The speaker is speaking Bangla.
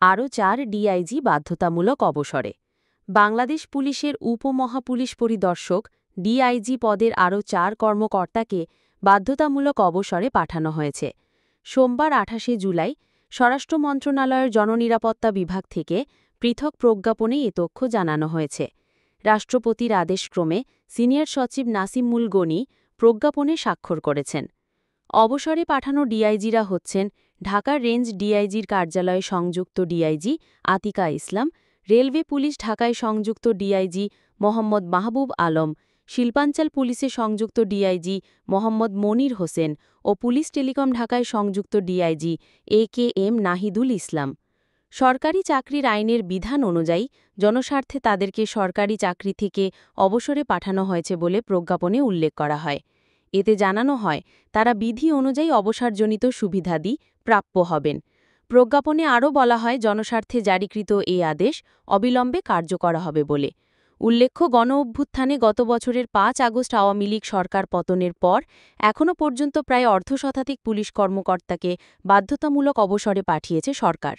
আরও ৪ ডিআইজি বাধ্যতামূলক অবসরে। বাংলাদেশ পুলিশের উপমহাপুলিশ পরিদর্শক ডিআইজি পদের আরও ৪ কর্মকর্তাকে বাধ্যতামূলক অবসরে পাঠানো হয়েছে। সোমবার ২৮শে জুলাই স্বরাষ্ট্র মন্ত্রণালয়ের জননিরাপত্তা বিভাগ থেকে পৃথক প্রজ্ঞাপনে এ তথ্য জানানো হয়েছে। রাষ্ট্রপতির আদেশক্রমে সিনিয়র সচিব নাসিমুল গনি প্রজ্ঞাপনে স্বাক্ষর করেছেন। অবসরে পাঠানো ডিআইজিরা হচ্ছেন ঢাকার রেঞ্জ ডিআইজির কার্যালয়ে সংযুক্ত ডিআইজি আতিকা ইসলাম, রেলওয়ে পুলিশ ঢাকায় সংযুক্ত ডিআইজি মোহাম্মদ মাহবুব আলম, শিল্পাঞ্চল পুলিশে সংযুক্ত ডিআইজি মোহাম্মদ মনির হোসেন ও পুলিশ টেলিকম ঢাকায় সংযুক্ত ডিআইজি একেএম নাহিদুল ইসলাম। সরকারি চাকরির আইনের বিধান অনুযায়ী জনস্বার্থে তাদেরকে সরকারি চাকরি থেকে অবসরে পাঠানো হয়েছে বলে প্রজ্ঞাপনে উল্লেখ করা হয়। এতে জানানো হয় তারা বিধি অনুযায়ী অবসরজনিত সুবিধাদি প্রাপ্য হবেন। প্রজ্ঞাপনে আরও বলা হয় জনস্বার্থে জারিকৃত এই আদেশ অবিলম্বে কার্যকর হবে বলে। উল্লেখ্য, গণঅভ্যুত্থানে গত বছরের ৫ আগস্ট আওয়ামী লীগ সরকার পতনের পর এখনও পর্যন্ত প্রায় অর্ধশতাধিক পুলিশ কর্মকর্তাকে বাধ্যতামূলক অবসরে পাঠিয়েছে সরকার।